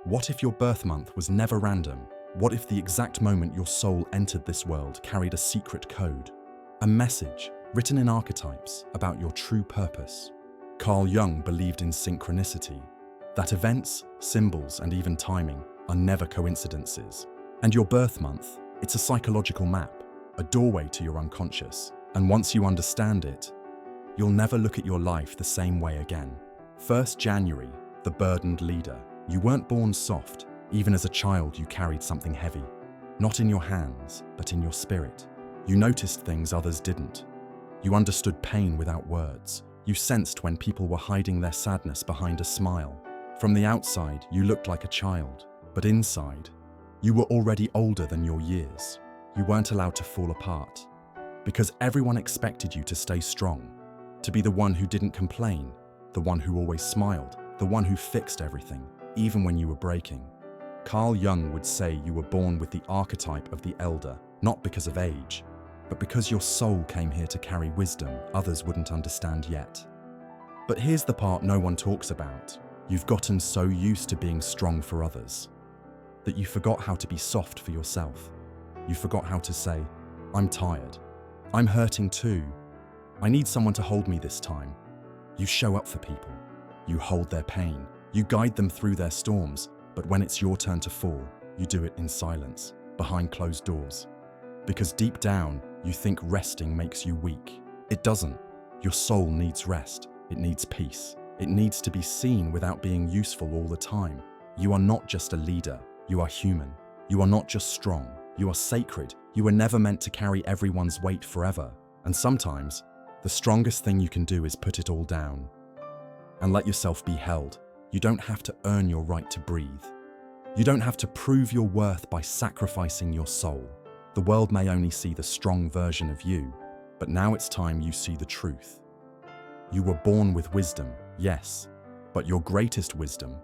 What if your birth month was never random? What if the exact moment your soul entered this world carried a secret code? A message, written in archetypes, about your true purpose. Carl Jung believed in synchronicity, that events, symbols, and even timing are never coincidences. And your birth month, it's a psychological map, a doorway to your unconscious. And once you understand it, you'll never look at your life the same way again. 1st January, the burdened leader. You weren't born soft. Even as a child, you carried something heavy. Not in your hands, but in your spirit. You noticed things others didn't. You understood pain without words. You sensed when people were hiding their sadness behind a smile. From the outside, you looked like a child, but inside, you were already older than your years. You weren't allowed to fall apart, because everyone expected you to stay strong, to be the one who didn't complain, the one who always smiled, the one who fixed everything, even when you were breaking. Carl Jung would say you were born with the archetype of the elder, not because of age, but because your soul came here to carry wisdom others wouldn't understand yet. But here's the part no one talks about. You've gotten so used to being strong for others that you forgot how to be soft for yourself. You forgot how to say, "I'm tired. I'm hurting too. I need someone to hold me this time." You show up for people. You hold their pain. You guide them through their storms. But when it's your turn to fall, you do it in silence, behind closed doors. Because deep down, you think resting makes you weak. It doesn't. Your soul needs rest. It needs peace. It needs to be seen without being useful all the time. You are not just a leader. You are human. You are not just strong. You are sacred. You were never meant to carry everyone's weight forever. And sometimes, the strongest thing you can do is put it all down and let yourself be held. You don't have to earn your right to breathe. You don't have to prove your worth by sacrificing your soul. The world may only see the strong version of you, but now it's time you see the truth. You were born with wisdom, yes, but your greatest wisdom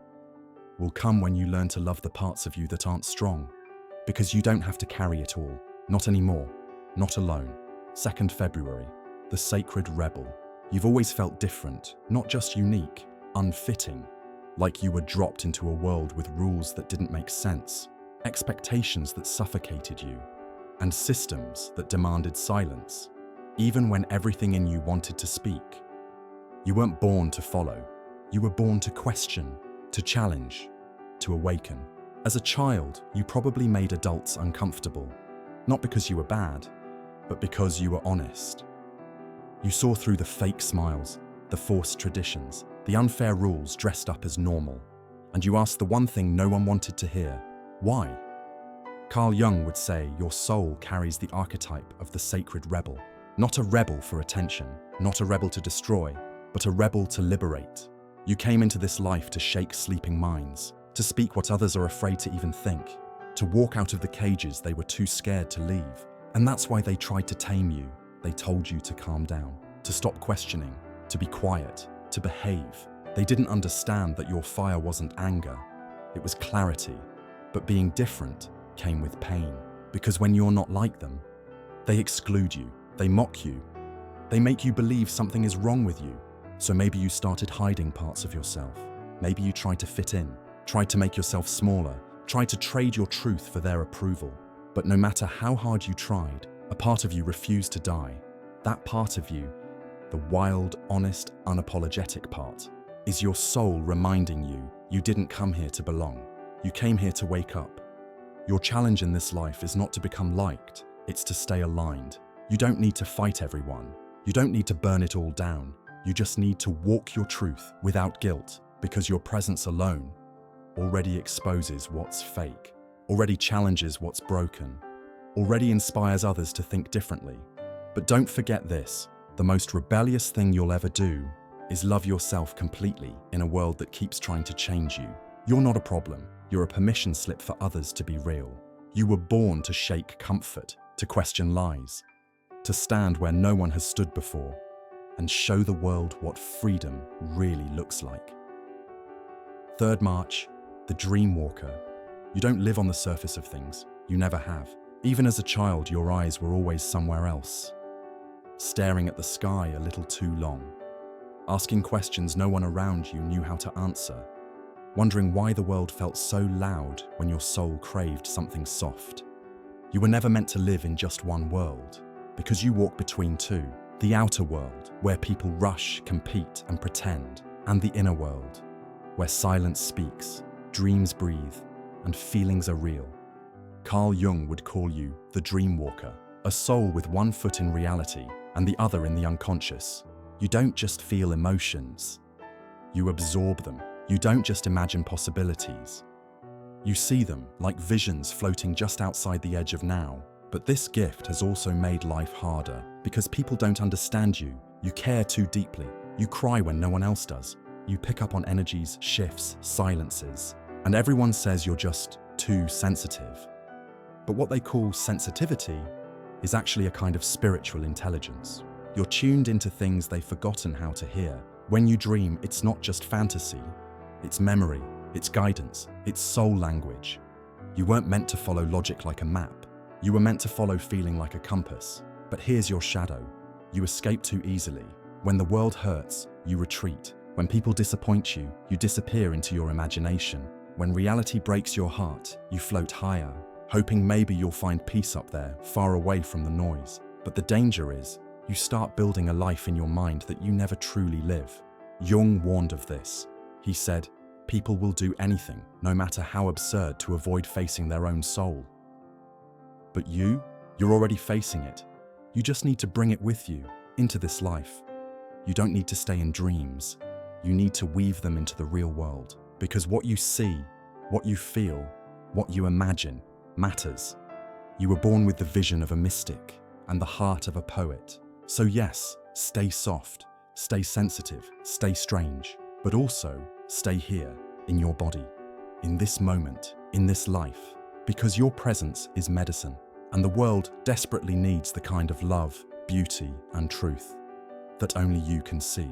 will come when you learn to love the parts of you that aren't strong, because you don't have to carry it all, not anymore, not alone. 2nd February, the sacred rebel. You've always felt different, not just unique, unfitting, like you were dropped into a world with rules that didn't make sense, expectations that suffocated you, and systems that demanded silence, even when everything in you wanted to speak. You weren't born to follow. You were born to question, to challenge, to awaken. As a child, you probably made adults uncomfortable, not because you were bad, but because you were honest. You saw through the fake smiles, the forced traditions, the unfair rules dressed up as normal, and you asked the one thing no one wanted to hear: why? Carl Jung would say your soul carries the archetype of the sacred rebel. Not a rebel for attention, not a rebel to destroy, but a rebel to liberate. You came into this life to shake sleeping minds, to speak what others are afraid to even think, to walk out of the cages they were too scared to leave. And that's why they tried to tame you. They told you to calm down, to stop questioning, to be quiet, to behave. They didn't understand that your fire wasn't anger, it was clarity. But being different came with pain, because when you're not like them, they exclude you, they mock you, they make you believe something is wrong with you. So maybe you started hiding parts of yourself. Maybe you tried to fit in, tried to make yourself smaller, tried to trade your truth for their approval. But no matter how hard you tried, a part of you refused to die. That part of you, the wild, honest, unapologetic part, is your soul reminding you you didn't come here to belong. You came here to wake up. Your challenge in this life is not to become liked, it's to stay aligned. You don't need to fight everyone. You don't need to burn it all down. You just need to walk your truth without guilt, because your presence alone already exposes what's fake, already challenges what's broken, already inspires others to think differently. But don't forget this: the most rebellious thing you'll ever do is love yourself completely in a world that keeps trying to change you. You're not a problem. You're a permission slip for others to be real. You were born to shake comfort, to question lies, to stand where no one has stood before, and show the world what freedom really looks like. 3rd March, the dream walker. You don't live on the surface of things. You never have. Even as a child, your eyes were always somewhere else, staring at the sky a little too long, asking questions no one around you knew how to answer. wondering why the world felt so loud when your soul craved something soft. You were never meant to live in just one world, because you walk between two: the outer world, where people rush, compete, and pretend, and the inner world, where silence speaks, dreams breathe, and feelings are real. Carl Jung would call you the dream walker, a soul with one foot in reality and the other in the unconscious. You don't just feel emotions, you absorb them. You don't just imagine possibilities. You see them like visions floating just outside the edge of now. But this gift has also made life harder because people don't understand you. You care too deeply. You cry when no one else does. You pick up on energies, shifts, silences, and everyone says you're just too sensitive. But what they call sensitivity is actually a kind of spiritual intelligence. You're tuned into things they've forgotten how to hear. When you dream, it's not just fantasy, it's memory, it's guidance, it's soul language. You weren't meant to follow logic like a map. You were meant to follow feeling like a compass. But here's your shadow. You escape too easily. When the world hurts, you retreat. When people disappoint you, you disappear into your imagination. When reality breaks your heart, you float higher, hoping maybe you'll find peace up there, far away from the noise. But the danger is, you start building a life in your mind that you never truly live. Jung warned of this. He said, people will do anything, no matter how absurd, to avoid facing their own soul. But you're already facing it. You just need to bring it with you, into this life. You don't need to stay in dreams. You need to weave them into the real world. Because what you see, what you feel, what you imagine, matters. You were born with the vision of a mystic and the heart of a poet. So yes, stay soft, stay sensitive, stay strange, but also stay here, in your body, in this moment, in this life, because your presence is medicine, and the world desperately needs the kind of love, beauty, and truth that only you can see.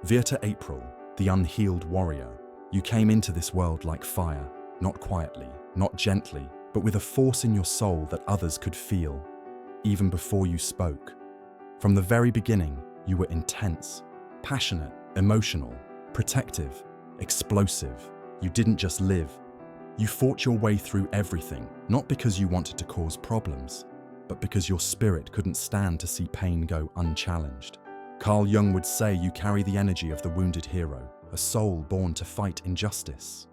Virta April, the unhealed warrior, you came into this world like fire, not quietly, not gently, but with a force in your soul that others could feel, even before you spoke. From the very beginning, you were intense, passionate, emotional, protective, explosive. You didn't just live. You fought your way through everything, not because you wanted to cause problems, but because your spirit couldn't stand to see pain go unchallenged. Carl Jung would say you carry the energy of the wounded hero, a soul born to fight injustice.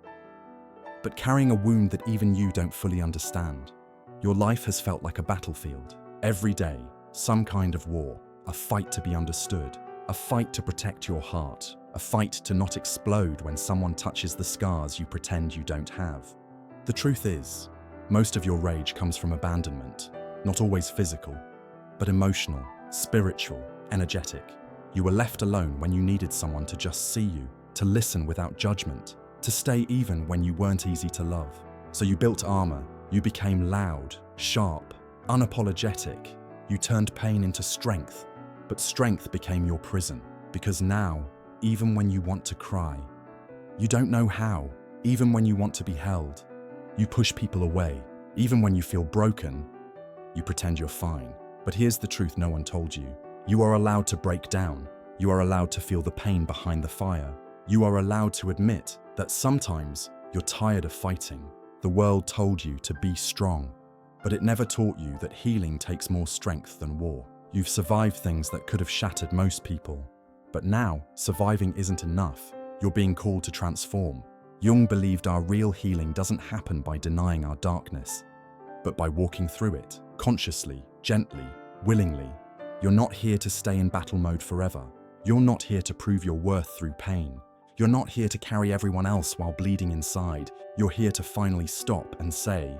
But carrying a wound that even you don't fully understand. Your life has felt like a battlefield. Every day, some kind of war, a fight to be understood, a fight to protect your heart, a fight to not explode when someone touches the scars you pretend you don't have. The truth is, most of your rage comes from abandonment, not always physical, but emotional, spiritual, energetic. You were left alone when you needed someone to just see you, to listen without judgment, to stay even when you weren't easy to love. So you built armor, you became loud, sharp, unapologetic. You turned pain into strength, but strength became your prison, because now, even when you want to cry, you don't know how. Even when you want to be held, you push people away. Even when you feel broken, you pretend you're fine. But here's the truth no one told you. You are allowed to break down. You are allowed to feel the pain behind the fire. You are allowed to admit that sometimes you're tired of fighting. The world told you to be strong, but it never taught you that healing takes more strength than war. You've survived things that could have shattered most people. But now, surviving isn't enough. You're being called to transform. Jung believed our real healing doesn't happen by denying our darkness, but by walking through it, consciously, gently, willingly. You're not here to stay in battle mode forever. You're not here to prove your worth through pain. You're not here to carry everyone else while bleeding inside. You're here to finally stop and say,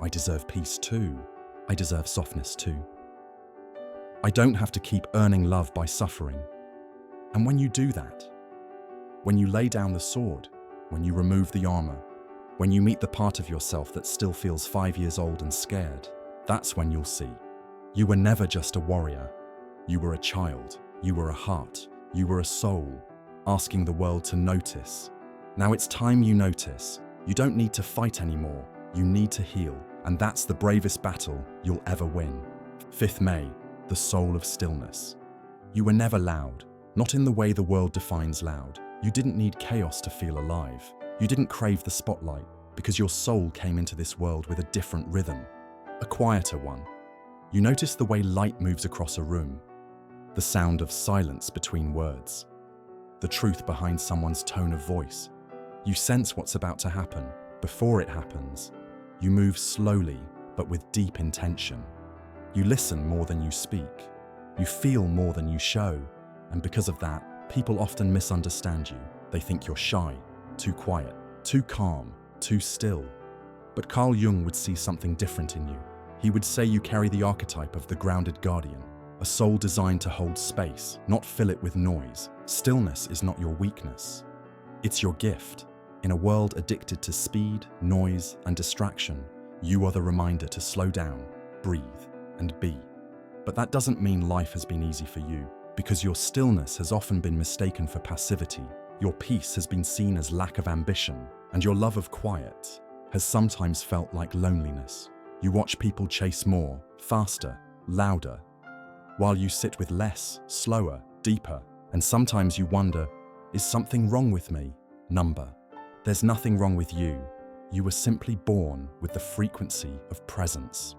I deserve peace too. I deserve softness too. I don't have to keep earning love by suffering. And when you do that, when you lay down the sword, when you remove the armor, when you meet the part of yourself that still feels 5 years old and scared, that's when you'll see. You were never just a warrior. You were a child. You were a heart. You were a soul, asking the world to notice. Now it's time you notice. You don't need to fight anymore. You need to heal. And that's the bravest battle you'll ever win. 5th May. The soul of stillness. You were never loud, not in the way the world defines loud. You didn't need chaos to feel alive. You didn't crave the spotlight because your soul came into this world with a different rhythm, a quieter one. You notice the way light moves across a room, the sound of silence between words, the truth behind someone's tone of voice. You sense what's about to happen before it happens. You move slowly, but with deep intention. You listen more than you speak. You feel more than you show. And because of that, people often misunderstand you. They think you're shy, too quiet, too calm, too still. But Carl Jung would see something different in you. He would say you carry the archetype of the grounded guardian, a soul designed to hold space, not fill it with noise. Stillness is not your weakness. It's your gift. In a world addicted to speed, noise, and distraction, you are the reminder to slow down, breathe, and be. But that doesn't mean life has been easy for you, because your stillness has often been mistaken for passivity. Your peace has been seen as lack of ambition, and your love of quiet has sometimes felt like loneliness. You watch people chase more, faster, louder, while you sit with less, slower, deeper, and sometimes you wonder, is something wrong with me? There's nothing wrong with you. You were simply born with the frequency of presence.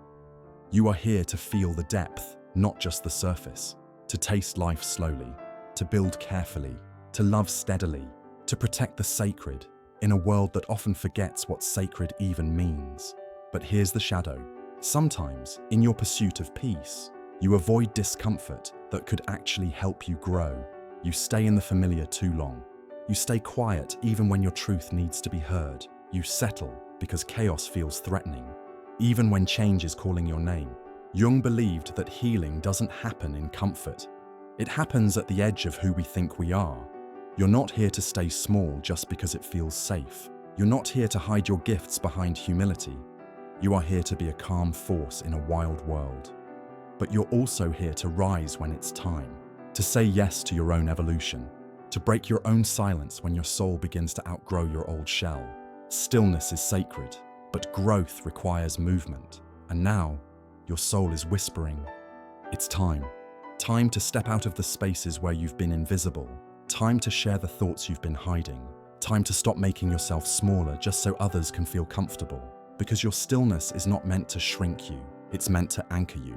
You are here to feel the depth, not just the surface, to taste life slowly, to build carefully, to love steadily, to protect the sacred in a world that often forgets what sacred even means. But here's the shadow. Sometimes, in your pursuit of peace, you avoid discomfort that could actually help you grow. You stay in the familiar too long. You stay quiet even when your truth needs to be heard. You settle because chaos feels threatening, even when change is calling your name. Jung believed that healing doesn't happen in comfort. It happens at the edge of who we think we are. You're not here to stay small just because it feels safe. You're not here to hide your gifts behind humility. You are here to be a calm force in a wild world. But you're also here to rise when it's time, to say yes to your own evolution, to break your own silence when your soul begins to outgrow your old shell. Stillness is sacred, but growth requires movement. And now, your soul is whispering, it's time. Time to step out of the spaces where you've been invisible. Time to share the thoughts you've been hiding. Time to stop making yourself smaller just so others can feel comfortable. Because your stillness is not meant to shrink you, it's meant to anchor you.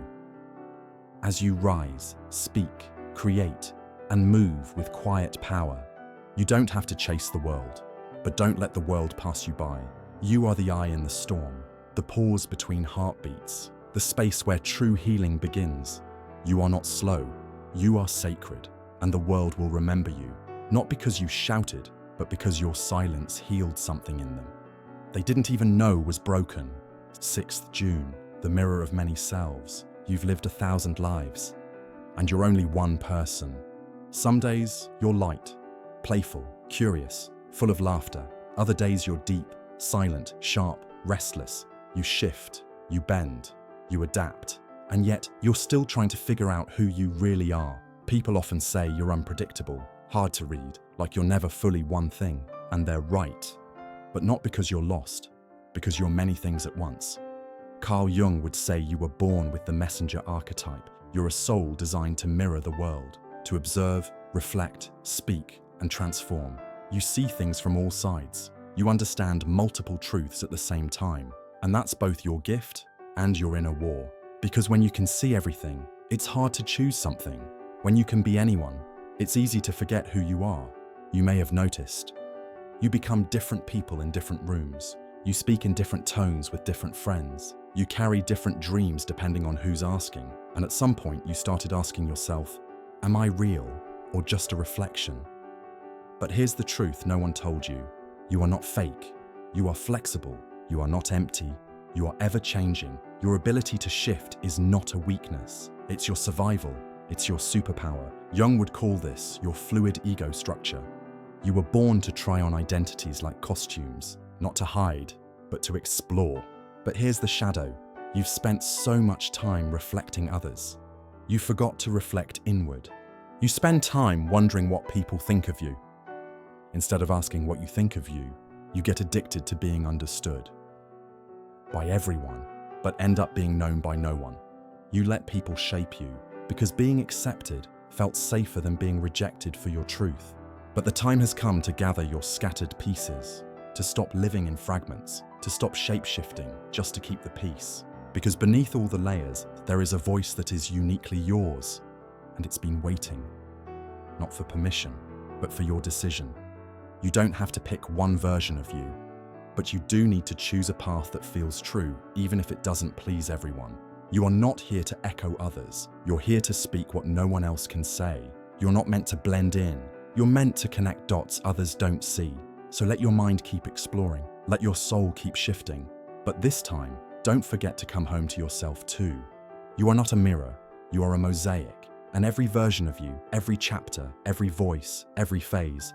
As you rise, speak, create, and move with quiet power, you don't have to chase the world, but don't let the world pass you by. You are the eye in the storm, the pause between heartbeats, the space where true healing begins. You are not slow, you are sacred, and the world will remember you, not because you shouted, but because your silence healed something in them they didn't even know was broken. 6th June, the mirror of many selves. You've lived 1,000 lives, and you're only one person. Some days, you're light, playful, curious, full of laughter. Other days, you're deep, silent, sharp, restless. You shift, you bend, you adapt, and yet you're still trying to figure out who you really are. People often say you're unpredictable, hard to read, like you're never fully one thing, and they're right. But not because you're lost, because you're many things at once. Carl Jung would say you were born with the messenger archetype. You're a soul designed to mirror the world, to observe, reflect, speak, and transform. You see things from all sides. You understand multiple truths at the same time. And that's both your gift and your inner war. Because when you can see everything, it's hard to choose something. When you can be anyone, it's easy to forget who you are. You may have noticed. You become different people in different rooms. You speak in different tones with different friends. You carry different dreams depending on who's asking. And at some point you started asking yourself, am I real or just a reflection? But here's the truth no one told you. You are not fake. You are flexible. You are not empty. You are ever changing. Your ability to shift is not a weakness. It's your survival. It's your superpower. Jung would call this your fluid ego structure. You were born to try on identities like costumes, not to hide, but to explore. But here's the shadow. You've spent so much time reflecting others. You forgot to reflect inward. You spend time wondering what people think of you. Instead of asking what you think of you, you get addicted to being understood by everyone, but end up being known by no one. You let people shape you because being accepted felt safer than being rejected for your truth. But the time has come to gather your scattered pieces, to stop living in fragments, to stop shape-shifting just to keep the peace. Because beneath all the layers, there is a voice that is uniquely yours, and it's been waiting, not for permission, but for your decision. You don't have to pick one version of you, but you do need to choose a path that feels true, even if it doesn't please everyone. You are not here to echo others. You're here to speak what no one else can say. You're not meant to blend in. You're meant to connect dots others don't see. So let your mind keep exploring. Let your soul keep shifting. But this time, don't forget to come home to yourself too. You are not a mirror. You are a mosaic. And every version of you, every chapter, every voice, every phase,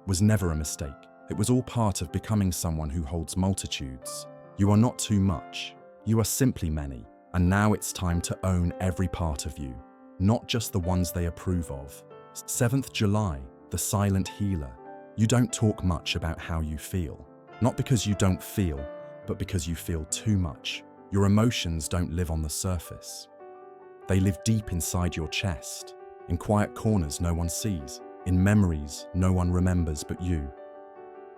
was never a mistake. It was all part of becoming someone who holds multitudes. You are not too much. You are simply many. And now it's time to own every part of you, not just the ones they approve of. 7th July, the silent healer. You don't talk much about how you feel. Not because you don't feel, but because you feel too much. Your emotions don't live on the surface. They live deep inside your chest, in quiet corners no one sees, in memories no one remembers but you.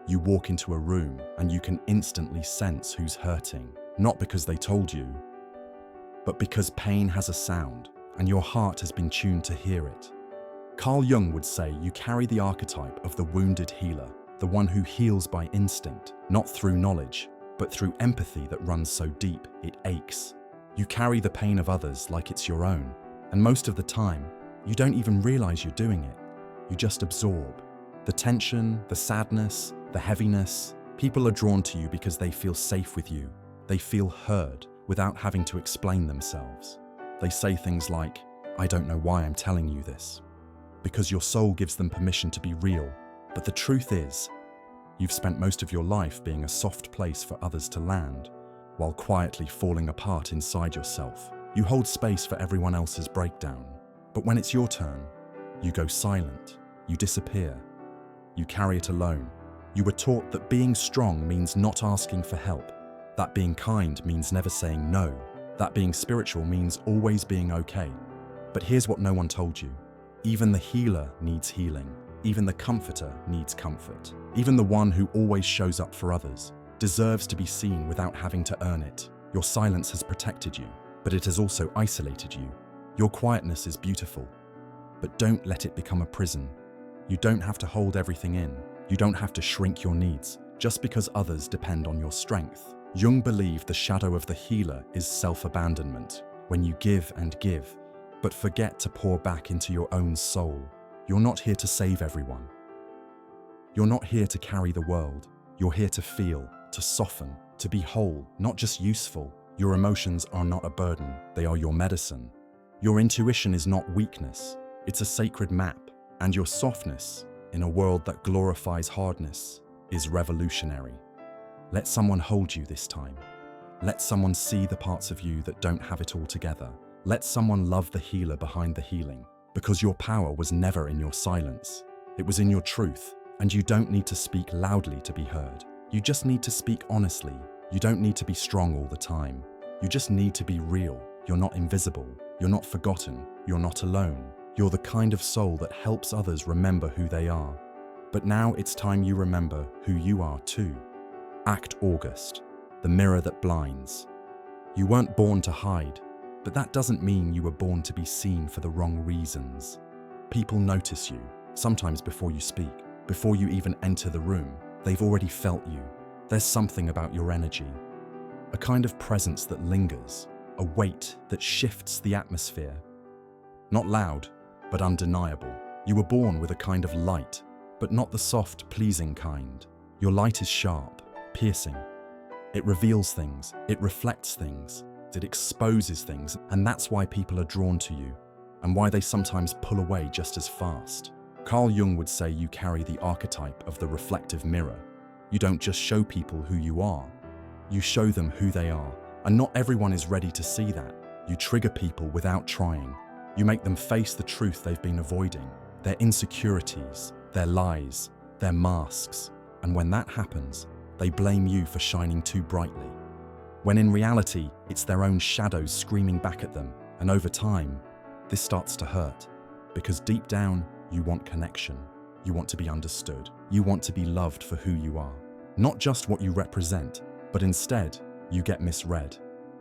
You walk into a room and you can instantly sense who's hurting, not because they told you, but because pain has a sound and your heart has been tuned to hear it. Carl Jung would say you carry the archetype of the wounded healer, the one who heals by instinct, not through knowledge, but through empathy that runs so deep it aches. You carry the pain of others like it's your own, and most of the time, you don't even realize you're doing it. You just absorb. The tension, the sadness, the heaviness. People are drawn to you because they feel safe with you. They feel heard without having to explain themselves. They say things like, "I don't know why I'm telling you this," because your soul gives them permission to be real. But the truth is, you've spent most of your life being a soft place for others to land, while quietly falling apart inside yourself. You hold space for everyone else's breakdown. But when it's your turn, you go silent, you disappear, you carry it alone. You were taught that being strong means not asking for help, that being kind means never saying no, that being spiritual means always being okay. But here's what no one told you. Even the healer needs healing. Even the comforter needs comfort. Even the one who always shows up for others deserves to be seen without having to earn it. Your silence has protected you, but it has also isolated you. Your quietness is beautiful, but don't let it become a prison. You don't have to hold everything in. You don't have to shrink your needs just because others depend on your strength. Jung believed the shadow of the healer is self-abandonment, when you give and give, but forget to pour back into your own soul. You're not here to save everyone. You're not here to carry the world. You're here to feel, to soften, to be whole, not just useful. Your emotions are not a burden, they are your medicine. Your intuition is not weakness, it's a sacred map. And your softness, in a world that glorifies hardness, is revolutionary. Let someone hold you this time. Let someone see the parts of you that don't have it all together. Let someone love the healer behind the healing, because your power was never in your silence. It was in your truth, and you don't need to speak loudly to be heard. You just need to speak honestly. You don't need to be strong all the time. You just need to be real. You're not invisible. You're not forgotten. You're not alone. You're the kind of soul that helps others remember who they are. But now it's time you remember who you are too. Act August, the mirror that blinds. You weren't born to hide, but that doesn't mean you were born to be seen for the wrong reasons. People notice you, sometimes before you speak, before you even enter the room. They've already felt you. There's something about your energy, a kind of presence that lingers, a weight that shifts the atmosphere. Not loud, but undeniable. You were born with a kind of light, but not the soft, pleasing kind. Your light is sharp, piercing. It reveals things, it reflects things, it exposes things, and that's why people are drawn to you, and why they sometimes pull away just as fast. Carl Jung would say you carry the archetype of the reflective mirror. You don't just show people who you are, you show them who they are, and not everyone is ready to see that. You trigger people without trying. You make them face the truth they've been avoiding, their insecurities, their lies, their masks, and when that happens, they blame you for shining too brightly. When in reality, it's their own shadows screaming back at them, and over time, this starts to hurt, because deep down, you want connection. You want to be understood. You want to be loved for who you are. Not just what you represent, but instead, you get misread.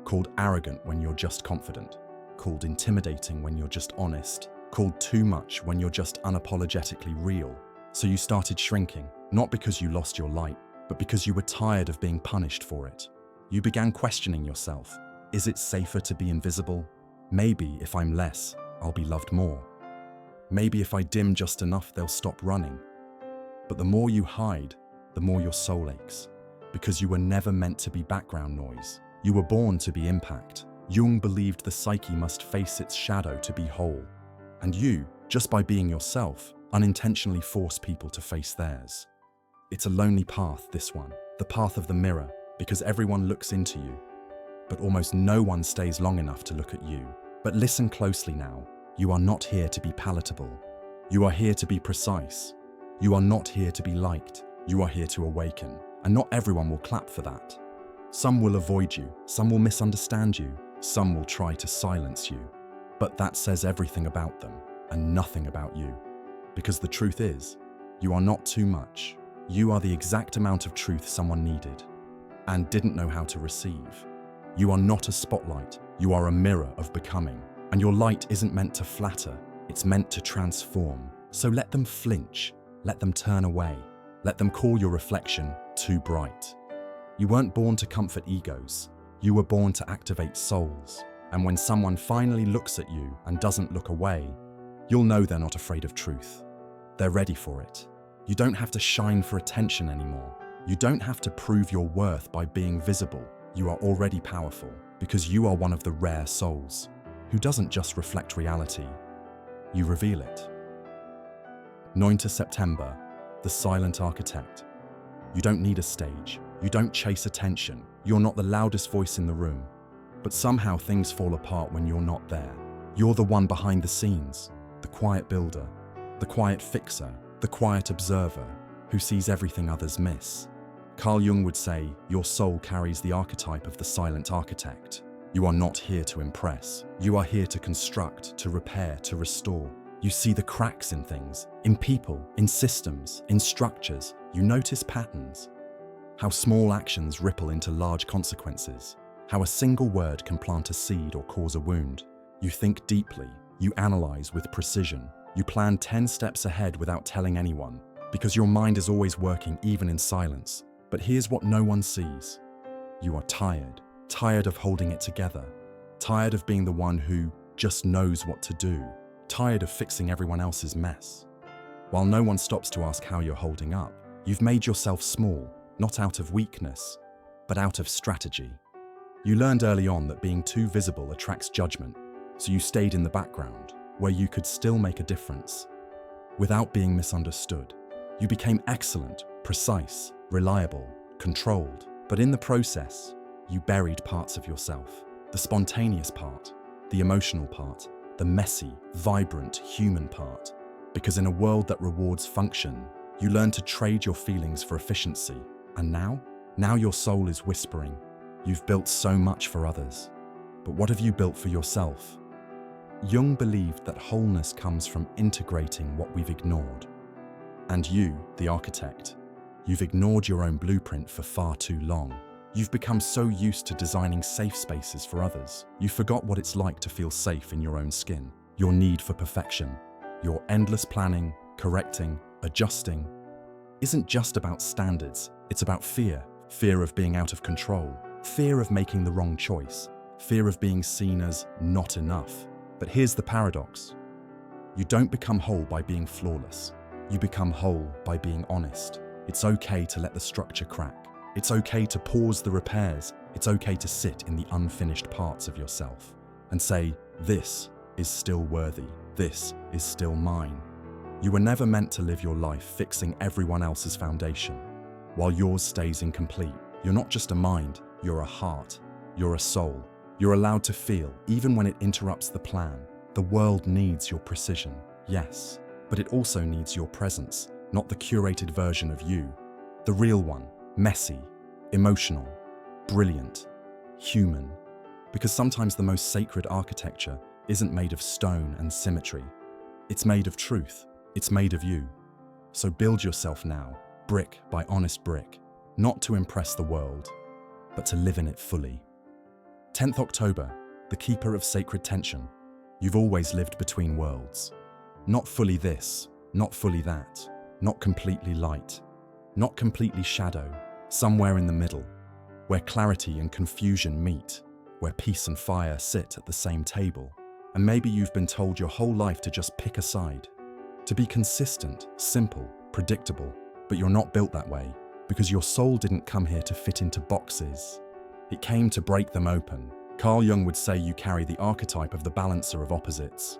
Called arrogant when you're just confident. Called intimidating when you're just honest. Called too much when you're just unapologetically real. So you started shrinking, not because you lost your light, but because you were tired of being punished for it. You began questioning yourself. Is it safer to be invisible? Maybe if I'm less, I'll be loved more. Maybe if I dim just enough, they'll stop running. But the more you hide, the more your soul aches, because you were never meant to be background noise. You were born to be impact. Jung believed the psyche must face its shadow to be whole. And you, just by being yourself, unintentionally force people to face theirs. It's a lonely path, this one, the path of the mirror, because everyone looks into you, but almost no one stays long enough to look at you. But listen closely now. You are not here to be palatable. You are here to be precise. You are not here to be liked. You are here to awaken, and not everyone will clap for that. Some will avoid you, some will misunderstand you, some will try to silence you. But that says everything about them, and nothing about you. Because the truth is, you are not too much. You are the exact amount of truth someone needed, and didn't know how to receive. You are not a spotlight, you are a mirror of becoming. And your light isn't meant to flatter, it's meant to transform. So let them flinch, let them turn away, let them call your reflection too bright. You weren't born to comfort egos, you were born to activate souls. And when someone finally looks at you and doesn't look away, you'll know they're not afraid of truth. They're ready for it. You don't have to shine for attention anymore. You don't have to prove your worth by being visible. You are already powerful because you are one of the rare souls who doesn't just reflect reality, you reveal it. 9th September, the silent architect. You don't need a stage, you don't chase attention, you're not the loudest voice in the room, but somehow things fall apart when you're not there. You're the one behind the scenes, the quiet builder, the quiet fixer, the quiet observer who sees everything others miss. Carl Jung would say, your soul carries the archetype of the silent architect. You are not here to impress. You are here to construct, to repair, to restore. You see the cracks in things, in people, in systems, in structures. You notice patterns. How small actions ripple into large consequences. How a single word can plant a seed or cause a wound. You think deeply. You analyze with precision. You plan 10 steps ahead without telling anyone, because your mind is always working even in silence. But here's what no one sees. You are tired. Tired of holding it together, tired of being the one who just knows what to do, tired of fixing everyone else's mess. While no one stops to ask how you're holding up, you've made yourself small, not out of weakness, but out of strategy. You learned early on that being too visible attracts judgment, so you stayed in the background, where you could still make a difference. Without being misunderstood, you became excellent, precise, reliable, controlled, but in the process, you buried parts of yourself. The spontaneous part, the emotional part, the messy, vibrant, human part. Because in a world that rewards function, you learn to trade your feelings for efficiency. And now your soul is whispering, you've built so much for others. But what have you built for yourself? Jung believed that wholeness comes from integrating what we've ignored. And you, the architect, you've ignored your own blueprint for far too long. You've become so used to designing safe spaces for others, you forgot what it's like to feel safe in your own skin. Your need for perfection, your endless planning, correcting, adjusting, isn't just about standards, it's about fear. Fear of being out of control, fear of making the wrong choice, fear of being seen as not enough. But here's the paradox. You don't become whole by being flawless. You become whole by being honest. It's okay to let the structure crack. It's okay to pause the repairs. It's okay to sit in the unfinished parts of yourself and say, this is still worthy. This is still mine. You were never meant to live your life fixing everyone else's foundation, while yours stays incomplete. You're not just a mind, you're a heart. You're a soul. You're allowed to feel, even when it interrupts the plan. The world needs your precision, yes, but it also needs your presence, not the curated version of you. The real one. Messy, emotional, brilliant, human. Because sometimes the most sacred architecture isn't made of stone and symmetry. It's made of truth. It's made of you. So build yourself now, brick by honest brick, not to impress the world, but to live in it fully. 10th October, the keeper of sacred tension. You've always lived between worlds. Not fully this, not fully that, not completely light, not completely shadow, somewhere in the middle, where clarity and confusion meet, where peace and fire sit at the same table. And maybe you've been told your whole life to just pick a side, to be consistent, simple, predictable, but you're not built that way, because your soul didn't come here to fit into boxes. It came to break them open. Carl Jung would say you carry the archetype of the balancer of opposites.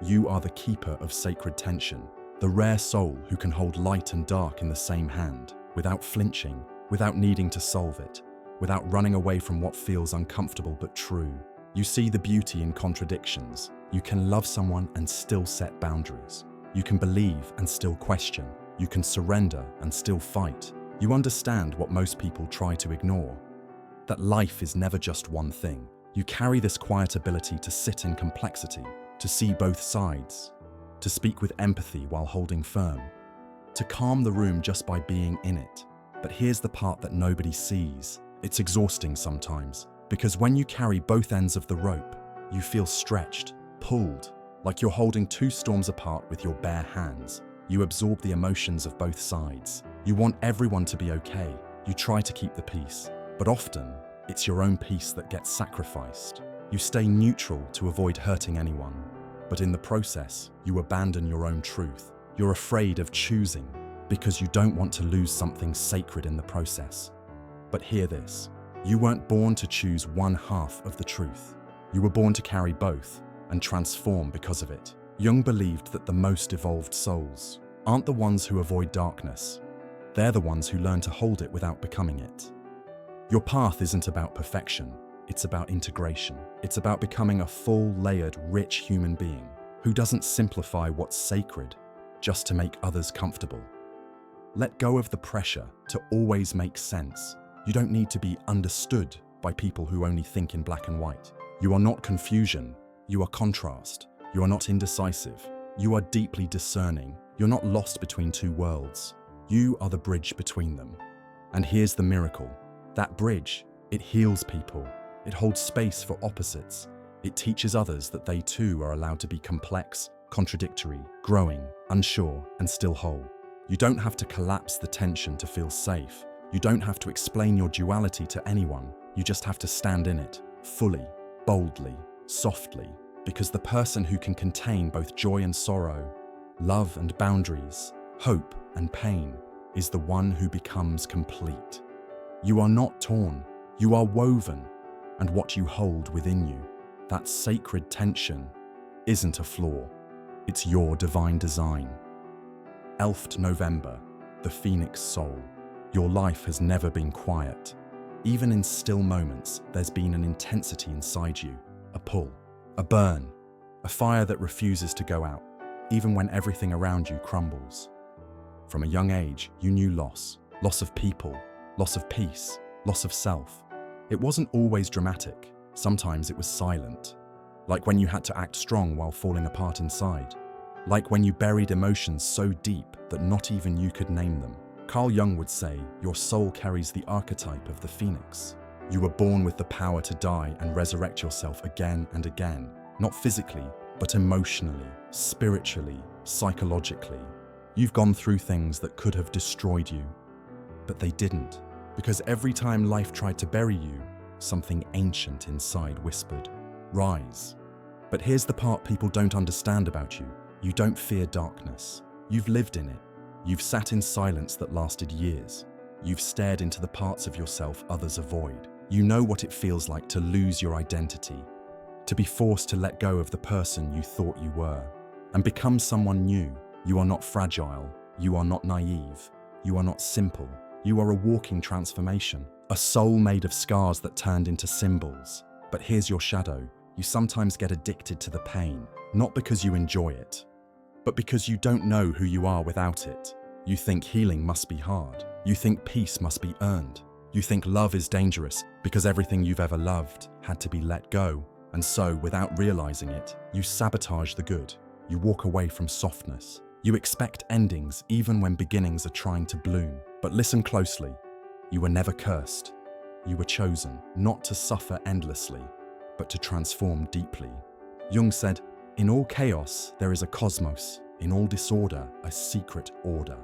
You are the keeper of sacred tension, the rare soul who can hold light and dark in the same hand, without flinching, without needing to solve it, without running away from what feels uncomfortable but true. You see the beauty in contradictions. You can love someone and still set boundaries. You can believe and still question. You can surrender and still fight. You understand what most people try to ignore, that life is never just one thing. You carry this quiet ability to sit in complexity, to see both sides, to speak with empathy while holding firm, to calm the room just by being in it. But here's the part that nobody sees. It's exhausting sometimes, because when you carry both ends of the rope, you feel stretched, pulled, like you're holding two storms apart with your bare hands. You absorb the emotions of both sides. You want everyone to be okay. You try to keep the peace. But often, it's your own peace that gets sacrificed. You stay neutral to avoid hurting anyone. But in the process, you abandon your own truth. You're afraid of choosing because you don't want to lose something sacred in the process. But hear this. You weren't born to choose one half of the truth. You were born to carry both and transform because of it. Jung believed that the most evolved souls aren't the ones who avoid darkness. They're the ones who learn to hold it without becoming it. Your path isn't about perfection, it's about integration. It's about becoming a full, layered, rich human being who doesn't simplify what's sacred just to make others comfortable. Let go of the pressure to always make sense. You don't need to be understood by people who only think in black and white. You are not confusion, you are contrast. You are not indecisive, you are deeply discerning. You're not lost between two worlds. You are the bridge between them. And here's the miracle. That bridge, it heals people. It holds space for opposites. It teaches others that they too are allowed to be complex, contradictory, growing, unsure, and still whole. You don't have to collapse the tension to feel safe. You don't have to explain your duality to anyone. You just have to stand in it, fully, boldly, softly, because the person who can contain both joy and sorrow, love and boundaries, hope and pain, is the one who becomes complete. You are not torn, you are woven, and what you hold within you, that sacred tension, isn't a flaw. It's your divine design. 11th November, the Phoenix Soul. Your life has never been quiet. Even in still moments, there's been an intensity inside you, a pull, a burn, a fire that refuses to go out, even when everything around you crumbles. From a young age, you knew loss of people, loss of peace, loss of self. It wasn't always dramatic. Sometimes it was silent, like when you had to act strong while falling apart inside, like when you buried emotions so deep that not even you could name them. Carl Jung would say, your soul carries the archetype of the phoenix. You were born with the power to die and resurrect yourself again and again, not physically, but emotionally, spiritually, psychologically. You've gone through things that could have destroyed you, but they didn't, because every time life tried to bury you, something ancient inside whispered, rise. But here's the part people don't understand about you. You don't fear darkness. You've lived in it. You've sat in silence that lasted years. You've stared into the parts of yourself others avoid. You know what it feels like to lose your identity, to be forced to let go of the person you thought you were, and become someone new. You are not fragile. You are not naive. You are not simple. You are a walking transformation, a soul made of scars that turned into symbols. But here's your shadow. You sometimes get addicted to the pain, not because you enjoy it, but because you don't know who you are without it. You think healing must be hard. You think peace must be earned. You think love is dangerous because everything you've ever loved had to be let go. And so, without realizing it, you sabotage the good. You walk away from softness. You expect endings even when beginnings are trying to bloom. But listen closely. You were never cursed. You were chosen not to suffer endlessly, but to transform deeply. Jung said, "In all chaos, there is a cosmos. In all disorder, a secret order."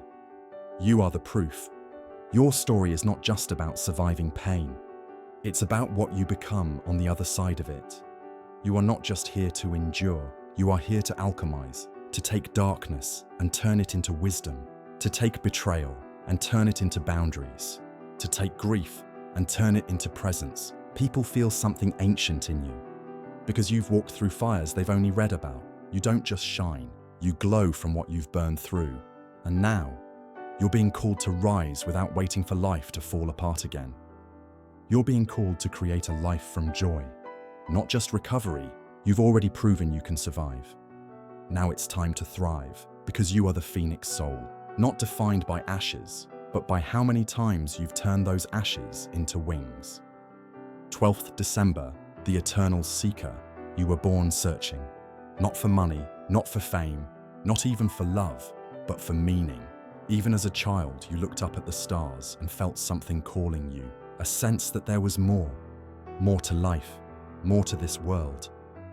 You are the proof. Your story is not just about surviving pain. It's about what you become on the other side of it. You are not just here to endure. You are here to alchemize, to take darkness and turn it into wisdom, to take betrayal and turn it into boundaries, to take grief and turn it into presence. People feel something ancient in you because you've walked through fires they've only read about. You don't just shine, you glow from what you've burned through. And now, you're being called to rise without waiting for life to fall apart again. You're being called to create a life from joy, not just recovery. You've already proven you can survive. Now it's time to thrive, because you are the phoenix soul, not defined by ashes, but by how many times you've turned those ashes into wings. 12th December, the eternal seeker. You were born searching, not for money, not for fame, not even for love, but for meaning. Even as a child, you looked up at the stars and felt something calling you, a sense that there was more to life, more to this world,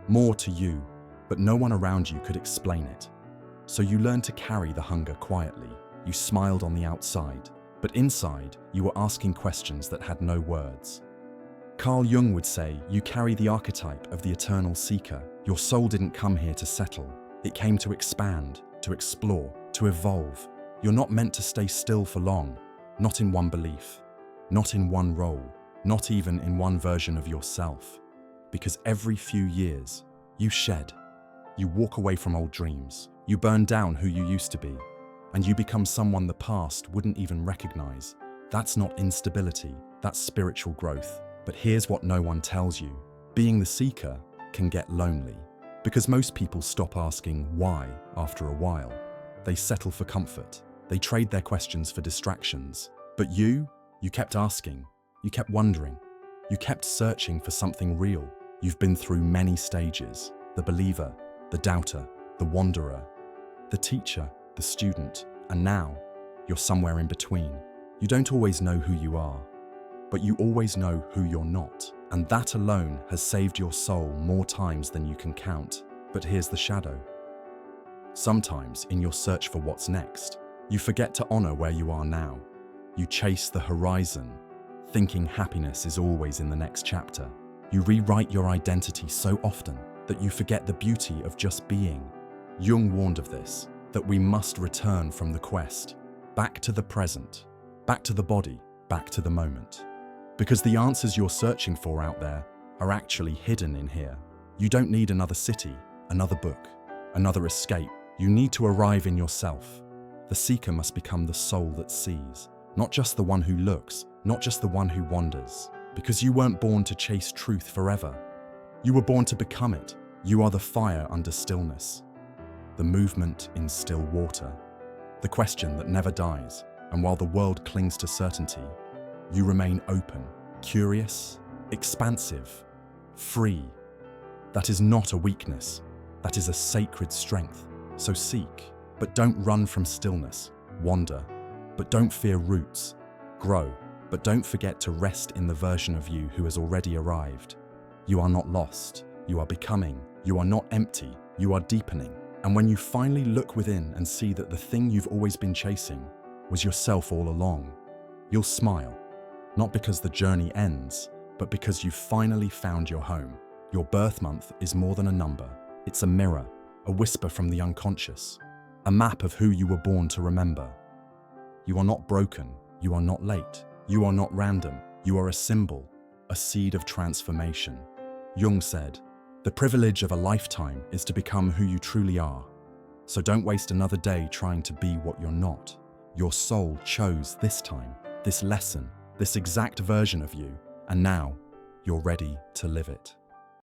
more to you, but no one around you could explain it. So you learned to carry the hunger quietly. You smiled on the outside, but inside, you were asking questions that had no words. Carl Jung would say, you carry the archetype of the eternal seeker. Your soul didn't come here to settle. It came to expand, to explore, to evolve. You're not meant to stay still for long, not in one belief, not in one role, not even in one version of yourself. Because every few years, you shed. You walk away from old dreams. You burn down who you used to be. And you become someone the past wouldn't even recognize. That's not instability, that's spiritual growth. But here's what no one tells you. Being the seeker can get lonely. Because most people stop asking why after a while. They settle for comfort. They trade their questions for distractions. But you kept asking. You kept wondering. You kept searching for something real. You've been through many stages. The believer, the doubter, the wanderer, the teacher, the student, and now you're somewhere in between. You don't always know who you are, but you always know who you're not. And that alone has saved your soul more times than you can count. But here's the shadow. Sometimes in your search for what's next, you forget to honor where you are now. You chase the horizon, thinking happiness is always in the next chapter. You rewrite your identity so often that you forget the beauty of just being. Jung warned of this, that we must return from the quest, back to the present, back to the body, back to the moment. Because the answers you're searching for out there are actually hidden in here. You don't need another city, another book, another escape. You need to arrive in yourself. The seeker must become the soul that sees, not just the one who looks, not just the one who wanders. Because you weren't born to chase truth forever. You were born to become it. You are the fire under stillness, the movement in still water, the question that never dies. And while the world clings to certainty, you remain open, curious, expansive, free. That is not a weakness. That is a sacred strength. So seek, but don't run from stillness. Wander, but don't fear roots. Grow, but don't forget to rest in the version of you who has already arrived. You are not lost. You are becoming. You are not empty. You are deepening. And when you finally look within and see that the thing you've always been chasing was yourself all along, you'll smile. Not because the journey ends, but because you've finally found your home. Your birth month is more than a number. It's a mirror, a whisper from the unconscious, a map of who you were born to remember. You are not broken. You are not late. You are not random. You are a symbol, a seed of transformation. Jung said, "The privilege of a lifetime is to become who you truly are. So don't waste another day trying to be what you're not. Your soul chose this time, this lesson, this exact version of you, and now you're ready to live it."